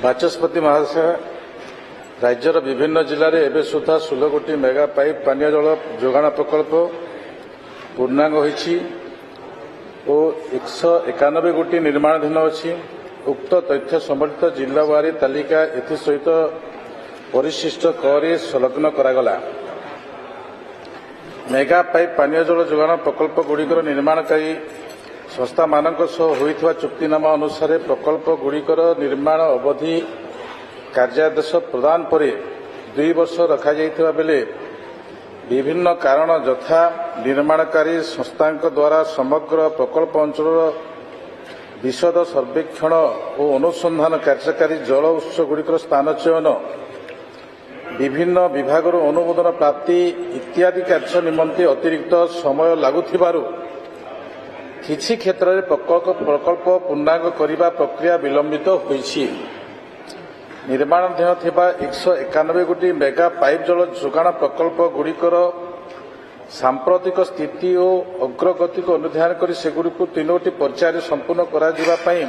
ବାଚସ୍ପତି ମହାଶୟ, ରାଜ୍ୟର ବିଭିନ୍ନ ଜିଲ୍ଲାରେ ଏବେ ସୁଦ୍ଧା 16 ଗୋଟି ମେଗା ପାଇପ୍ ପାନୀୟ ଜଳ ଯୋଗାଣ ପ୍ରକଳ୍ପ ପୂର୍ଣ୍ଣାଙ୍ଗ ହୋଇଛି ଓ 191 ଗୋଟି ନିର୍ମାଣାଧୀନ ଅଛି। ଉକ୍ତ ତଥ୍ୟ ସମ୍ବଳିତ ଜିଲ୍ଲାୱାରୀ ତାଲିକା ଏଥିସହିତ ପରିଶିଷ୍ଟ କରି ସଂଲଗ୍ନ କରାଗଲା। ମେଗା ପାଇପ୍ ପାନୀୟ ଜଳ ଯୋଗାଣ ପ୍ରକଳ୍ପଗୁଡ଼ିକର ନିର୍ମାଣକାରୀ ସଂସ୍ଥାମାନଙ୍କ ସହ ହୋଇଥିବା ଚୁକ୍ତିନାମା ଅନୁସାରେ ପ୍ରକଳ୍ପଗୁଡ଼ିକର ନିର୍ମାଣ ଅବଧି କାର୍ଯ୍ୟାଦେଶ ପ୍ରଦାନ ପରେ 2 ବର୍ଷ ରଖାଯାଇଥିବା ବେଳେ ବିଭିନ୍ନ କାରଣ ଯଥା ନିର୍ମାଣକାରୀ ସଂସ୍ଥାଙ୍କ ଦ୍ୱାରା ସମଗ୍ର ପ୍ରକଳ୍ପ ଅଞ୍ଚଳର ବିଶଦ ସର୍ବେକ୍ଷଣ ଓ ଅନୁସନ୍ଧାନ କାର୍ଯ୍ୟକାରୀ ଜଳ ଉତ୍ସଗୁଡ଼ିକର ସ୍ଥାନ ଚୟନ ବିଭିନ୍ନ ବିଭାଗରୁ ଅନୁମୋଦନ ପ୍ରାପ୍ତି ଇତ୍ୟାଦି କାର୍ଯ୍ୟ ନିମନ୍ତେ ଅତିରିକ୍ତ ସମୟ ଲାଗୁଥିବାରୁ କିଛି କ୍ଷେତ୍ରରେ ପ୍ରକଳ୍ପ ପୂର୍ଣ୍ଣାଙ୍ଗ କରିବା ପ୍ରକ୍ରିୟା ବିଳମ୍ବିତ ହୋଇଛି। ନିର୍ମାଣାଧୀନ ଥିବା 191 ଗୋଟି ମେଗା ପାଇପ୍ ଜଳ ଯୋଗାଣ ପ୍ରକଳ୍ପଗୁଡ଼ିକର ସାମ୍ପ୍ରତିକ ସ୍ଥିତି ଓ ଅଗ୍ରଗତିକୁ ଅନୁଧ୍ୟାନ କରି ସେଗୁଡ଼ିକୁ 3ଟି ପର୍ଯ୍ୟାୟରେ ସମ୍ପୂର୍ଣ୍ଣ କରାଯିବା ପାଇଁ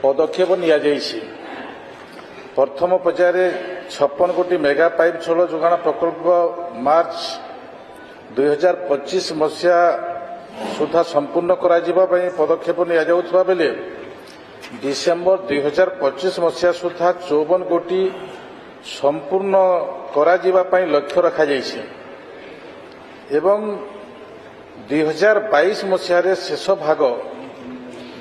ପଦକ୍ଷେପ ନିଆଯାଇଛି। ପ୍ରଥମ ପର୍ଯ୍ୟାୟରେ 56 ଗୋଟି ମେଗା ପାଇପ୍ ଜଳ ଯୋଗାଣ ପ୍ରକଳ୍ପ ମାର୍ଚ୍ଚ 2025 ମସିହା ସୁଦ୍ଧା ସମ୍ପୂର୍ଣ୍ଣ କରାଯିବା ପାଇଁ ପଦକ୍ଷେପ ନିଆଯାଉଥିବା ବେଳେ ଡିସେମ୍ବର 2025 ମସିହା ସୁଦ୍ଧା 54 ଗୋଟି ସମ୍ପୂର୍ଣ୍ଣ କରାଯିବା ପାଇଁ ଲକ୍ଷ୍ୟ ରଖାଯାଇଛି ଏବଂ 2022 ମସିହାରେ ଶେଷ ଭାଗ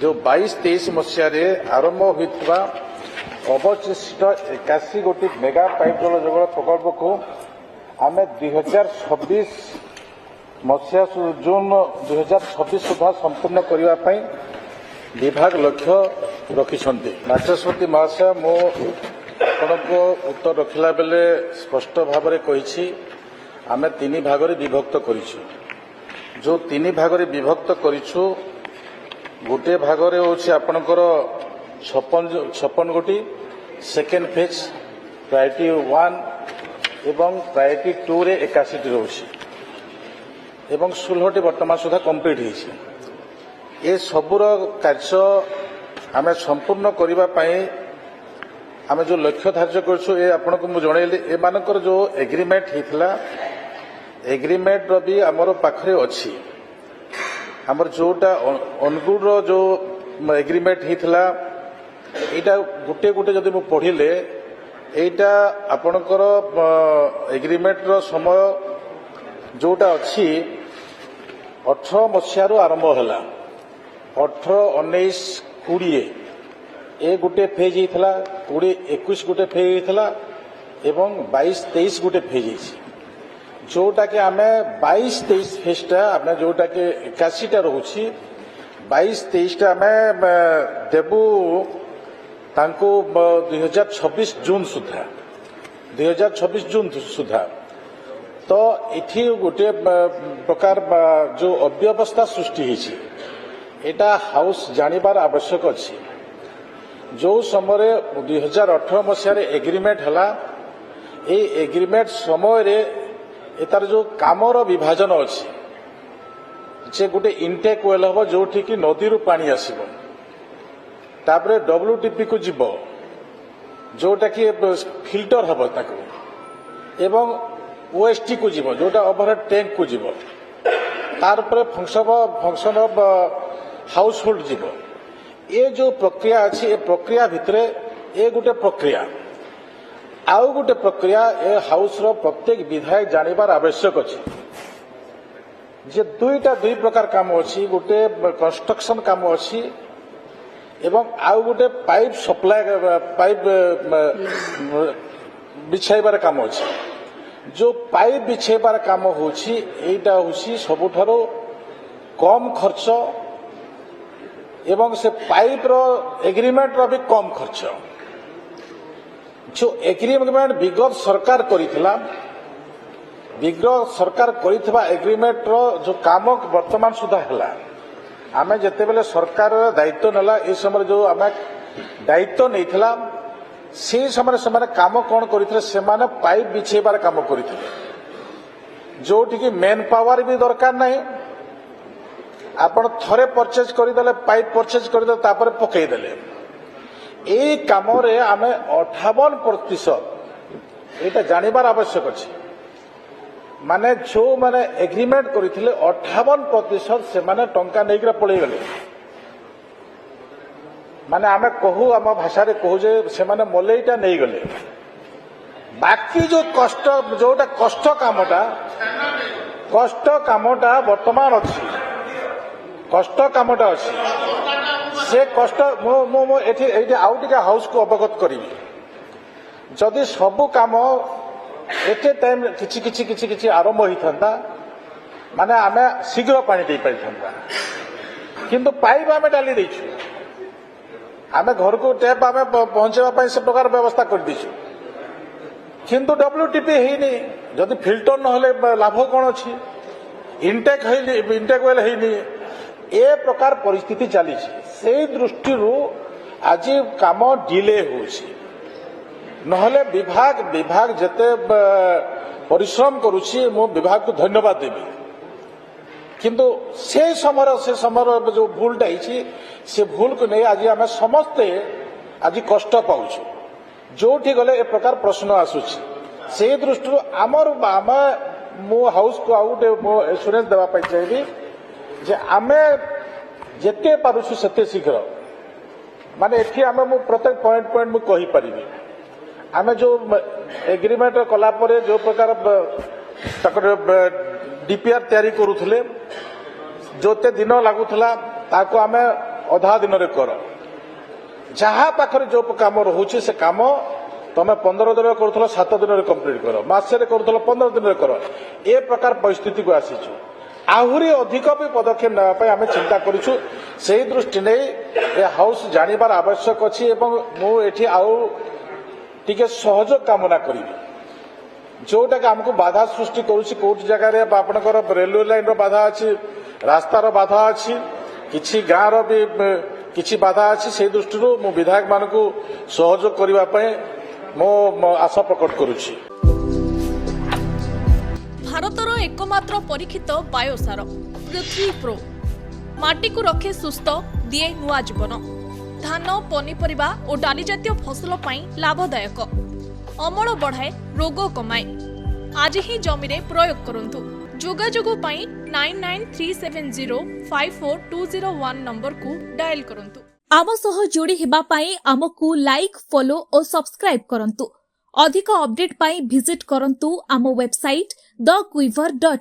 ଯେଉଁ 22-23 ମସିହାରେ ଆରମ୍ଭ ହୋଇଥିବା ଅବଶିଷ୍ଟ 81 ଗୋଟି ମେଗା ପାଇପ୍ ଜଳ ଯୋଗାଣ ପ୍ରକଳ୍ପକୁ ଆମେ 2026 ମସିହା ଜୁନ 2026 ସୁଦ୍ଧା ସମ୍ପୂର୍ଣ୍ଣ କରିବା ପାଇଁ ବିଭାଗ ଲକ୍ଷ୍ୟ ରଖିଛନ୍ତି। ବାଚସ୍ପତି ମହାଶୟ, ମୁଁ ଆପଣଙ୍କୁ ଉତ୍ତର ରଖିଲା ବେଳେ ସ୍ପଷ୍ଟ ଭାବରେ କହିଛି ଆମେ 3 ଭାଗରେ ବିଭକ୍ତ କରିଛୁ। ଯେଉଁ 3 ଭାଗରେ ବିଭକ୍ତ କରିଛୁ, ଗୋଟିଏ ଭାଗରେ ହେଉଛି ଆପଣଙ୍କର 56 ଗୋଟି, ସେକେଣ୍ଡ ଫେଜ୍ ପ୍ରାୟୋରିଟି 1 ଏବଂ ପ୍ରାୟୋରିଟି 2ରେ 81ଟି ରହୁଛି ଏବଂ 16ଟି ବର୍ତ୍ତମାନ ସୁଦ୍ଧା କମ୍ପ୍ଲିଟ୍ ହୋଇଛି। ଏ ସବୁର କାର୍ଯ୍ୟ ଆମେ ସମ୍ପୂର୍ଣ୍ଣ କରିବା ପାଇଁ ଆମେ ଯେଉଁ ଲକ୍ଷ୍ୟ ଧାର୍ଯ୍ୟ କରିଛୁ ଏ ଆପଣଙ୍କୁ ମୁଁ ଜଣାଇଲି। ଏମାନଙ୍କର ଯେଉଁ ଏଗ୍ରିମେଣ୍ଟ ହୋଇଥିଲା, ଏଗ୍ରିମେଣ୍ଟର ବି ଆମର ପାଖରେ ଅଛି। ଆମର ଯେଉଁଟା ଅନୁଗୁଳର ଯେଉଁ ଏଗ୍ରିମେଣ୍ଟ ହୋଇଥିଲା, এইটা গোটে গোটে যদি ମୁଁ ପଢ଼ିଲେ এইটা ଆପଣଙ୍କର ଏଗ୍ରିମେଣ୍ଟର ସମୟ ଯେଉଁଟା ଅଛି 18 ମସିହାରୁ ଆରମ୍ଭ ହେଲା। 18, 19, 20 ଏ ଗୋଟିଏ ଫେଜ୍ ହେଇଥିଲା, 20, 21 ଗୋଟିଏ ଫେଜ୍ ହେଇଥିଲା ଏବଂ 22, 23 ଗୋଟିଏ ଫେଜ୍ ହେଇଛି। ଯେଉଁଟାକି ଆମେ 22, 23 ଫେଜ୍ଟା ଆମେ ଯେଉଁଟାକି 81ଟା ରହୁଛି, 22, 23ଟା ଆମେ ଦେବୁ ତାଙ୍କୁ 2026 ଜୁନ୍ ସୁଦ୍ଧା, 2026 ଜୁନ୍ ସୁଦ୍ଧା। ତ ଏଠି ଗୋଟିଏ ପ୍ରକାର ଯେଉଁ ଅବ୍ୟବସ୍ଥା ସୃଷ୍ଟି ହୋଇଛି ଏଇଟା ହାଉସ୍ ଜାଣିବାର ଆବଶ୍ୟକ ଅଛି। ଯେଉଁ ସମୟରେ 2018 ମସିହାରେ ଏଗ୍ରିମେଣ୍ଟ ହେଲା, এই ଏଗ୍ରିମେଣ୍ଟ ସମୟରେ ତାର ଯେଉଁ କାମର ବିଭାଜନ ଅଛି, ଯେ ଗୋଟେ ଇନଟେକ୍ ୱେଲ୍ ହେବ ଯେଉଁଠିକି ନଦୀରୁ ପାଣି ଆସିବ, ତାପରେ WTP କୁ ଯିବ ଯେଉଁଟାକି ଫିଲ୍ଟର ହେବ ତାକୁ, ଏବଂ OST କୁ ଯିବ ଯେଉଁଟା ଓଭରହେଡ୍ ଟ୍ୟାଙ୍କକୁ ଯିବ, ତାପରେ ଫଙ୍କସନ୍ ଅଫ୍ ହାଉସ୍ ହୋଲ୍ଡ ଯିବ। ଏ ଯେଉଁ ପ୍ରକ୍ରିୟା ଅଛି ଏ ପ୍ରକ୍ରିୟା ଭିତରେ ଏ ଗୋଟେ ପ୍ରକ୍ରିୟା, ଆଉ ଗୋଟେ ପ୍ରକ୍ରିୟା ଏ ହାଉସ୍ର ପ୍ରତ୍ୟେକ ବିଧାୟକ ଜାଣିବାର ଆବଶ୍ୟକ ଅଛି ଯେ 2 ପ୍ରକାର କାମ ଅଛି। ଗୋଟେ କନଷ୍ଟ୍ରକ୍ସନ କାମ ଅଛି ଏବଂ ଆଉ ଗୋଟେ ପାଇପ୍ ସପ୍ଲାଏ ପାଇପ୍ ବିଛାଇବାର କାମ ଅଛି। ଯେଉଁ ପାଇପ୍ ବିଛାଇବାର କାମ ହେଉଛି ଏଇଟା ହେଉଛି ସବୁଠାରୁ କମ୍ ଖର୍ଚ୍ଚ ଏବଂ ସେ ପାଇପ୍ର ଏଗ୍ରିମେଣ୍ଟର ବି କମ୍ ଖର୍ଚ୍ଚ। ଯେଉଁ ଏଗ୍ରିମେଣ୍ଟ ବିଗତ ସରକାର କରିଥିଲା, ବିଗତ ସରକାର କରିଥିବା ଏଗ୍ରିମେଣ୍ଟର ଯେଉଁ କାମ ବର୍ତ୍ତମାନ ସୁଦ୍ଧା ହେଲା, ଆମେ ଯେତେବେଳେ ସରକାରର ଦାୟିତ୍ୱ ନେଲା ଏ ସମୟରେ ଯେଉଁ ଆମେ ଦାୟିତ୍ୱ ନେଇଥିଲା ସେହି ସମୟରେ ସେମାନେ କାମ କ'ଣ କରିଥିଲେ, ସେମାନେ ପାଇପ୍ ବିଛେଇବାର କାମ କରିଥିଲେ। ଯେଉଁଠିକି ମେନ୍ ପାୱାର ବି ଦରକାର ନାହିଁ, ଆପଣ ଥରେ ପରଚେଜ୍ କରିଦେଲେ, ପାଇପ୍ ପରଚେଜ୍ କରିଦେଲେ, ତାପରେ ପକେଇଦେଲେ। এই কামরে আমি 58% এটা জানিবার আবশ্যক আছে মানে যে মানে এগ্রিমেন্ট করেছিল 58% সে মানে টঙ্কা নেইকি পড়ে গেলে মানে আমি কহু আম ভাষায় কহু যে সে মানে মলেইটা নেই গলে বাকি যে কষ্ট যেটা কষ্ট কামটা বর্তমান অছি কষ্ট কামটা অছি সে কষ্ট এটি আউ টিকে হাউস কু অবগত করিবি যদি সবু কাম এট এ টাইম কিছু কিছু কিছু কিছু আরম্ভ হইতা মানে আমি শীঘ্র পানি দিয়ে পাইতা কিন্তু পাইপ আমি ডালি ଦେଇଛୁ ଆମେ ଘରକୁ ଟ୍ୟାପ୍ ଆମେ ପହଞ୍ଚାଇବା ପାଇଁ ସେ ପ୍ରକାର ବ୍ୟବସ୍ଥା କରିଦେଇଛୁ କିନ୍ତୁ ଡବ୍ଲ୍ୟୁଟିପି ହେଇନି ଯଦି ଫିଲ୍ଟର ନହେଲେ ଲାଭ କ'ଣ ଅଛି ଇନଟେକ୍ ୱେଲ୍ ହେଇନି ଏ ପ୍ରକାର ପରିସ୍ଥିତି ଚାଲିଛି ସେଇ ଦୃଷ୍ଟିରୁ ଆଜି କାମ ଡିଲେ ହେଉଛି ନହେଲେ ବିଭାଗ ଯେତେ ପରିଶ୍ରମ କରୁଛି ମୁଁ ବିଭାଗକୁ ଧନ୍ୟବାଦ ଦେବି କିନ୍ତୁ ସେ ସମୟର ଯୋଉ ଭୁଲଟା ହେଇଛି ସେ ଭୁଲକୁ ନେଇ ଆଜି ଆମେ ସମସ୍ତେ ଆଜି କଷ୍ଟ ପାଉଛୁ ଯୋଉଠି ଗଲେ ଏ ପ୍ରକାର ପ୍ରଶ୍ନ ଆସୁଛି ସେଇ ଦୃଷ୍ଟିରୁ ମୁଁ ହାଉସକୁ ଆଉ ଗୋଟେ ମୁଁ ଏସୁରାନ୍ସ ଦେବା ପାଇଁ ଚାହିଁବି ଯେ ଆମେ ଯେତେ ପାରୁଛୁ ସେତେ ଶୀଘ୍ର ମାନେ ଏଠି ମୁଁ ପ୍ରତ୍ୟେକ ପଏଣ୍ଟ ମୁଁ କହିପାରିବି ଆମେ ଯୋଉ ଏଗ୍ରିମେଣ୍ଟ କଲା ପରେ ଯୋଉ ପ୍ରକାର ତାଙ୍କର ଡିପିଆର ତैयारी କରୁଥିଲେ ଯେତେ ଦିନ ଲାଗୁଥିଲା ତାକୁ ଆମେ ଅଧା ଦିନରେ କର ଯାହା ପାଖରେ ଯୋଉ କାମ ରହୁଛି ସେ କାମ ତମେ 15 ଦିନରେ କରୁଥିଲ 7 ଦିନରେ କମ୍ପ୍ଲିଟ୍ କର ମାସରେ କରୁଥିଲ 15 ଦିନରେ କର ଏ ପ୍ରକାର ପରିସ୍ଥିତିକୁ ଆସିଛୁ ଆହୁରି ଅଧିକ ବି ପଦକ୍ଷେପ ନେବା ପାଇଁ ଆମେ ଚିନ୍ତା କରିଛୁ ସେହି ଦୃଷ୍ଟି ନେଇ ଏ ହାଉସ୍ ଜାଣିବାର ଆବଶ୍ୟକ ଅଛି ଏବଂ ମୁଁ ଏଠି ଆଉ ଟିକେ ସହଯୋଗ କାମନା କରିବି ଯୋଉଟାକି ଆମକୁ ବାଧା ସୃଷ୍ଟି କରୁଛି କୋଉଠି ଜାଗାରେ ଆପଣଙ୍କର ରେଲୱେ ଲାଇନର ବାଧା ଅଛି ରାସ୍ତାର ବାଧା ଅଛି କିଛି ଗାଁର ବି କିଛି ବାଧା ଅଛି ସେହି ଦୃଷ୍ଟିରୁ ମୁଁ ବିଧାୟକ ମାନଙ୍କୁ ସହଯୋଗ କରିବା ପାଇଁ ମୁଁ ଆଶା ପ୍ରକଟ କରୁଛି ଭାରତର ଏକମାତ୍ର ପରୀକ୍ଷିତ ବାୟୋସାର ପୃଥ୍ୱୀ ପ୍ରୋ ମାଟିକୁ ରଖେ ସୁସ୍ଥ ଦିଏ ନୂଆ ଜୀବନ ଧାନ ପନିପରିବା ଓ ଡାଲି ଜାତୀୟ ଫସଲ ପାଇଁ ଲାଭଦାୟକ ଅମଳ ବଢ଼ାଏ ରୋଗ କମାଏ ଆଜି ହିଁ ଜମିରେ ପ୍ରୟୋଗ କରନ୍ତୁ ଯୋଗାଯୋଗ ପାଇଁ 9937054201 ନମ୍ବରକୁ ଡାଏଲ କରନ୍ତୁ ଆମ ସହ ଯୋଡ଼ି ହେବା ପାଇଁ ଆମକୁ ଲାଇକ୍ ଫଲୋ ଓ ସବସ୍କ୍ରାଇବ୍ କରନ୍ତୁ ଅଧିକ ଅପଡେଟ୍ ପାଇଁ ଭିଜିଟ୍ କରନ୍ତୁ ଆମ ୱେବସାଇଟ୍ thequiver.in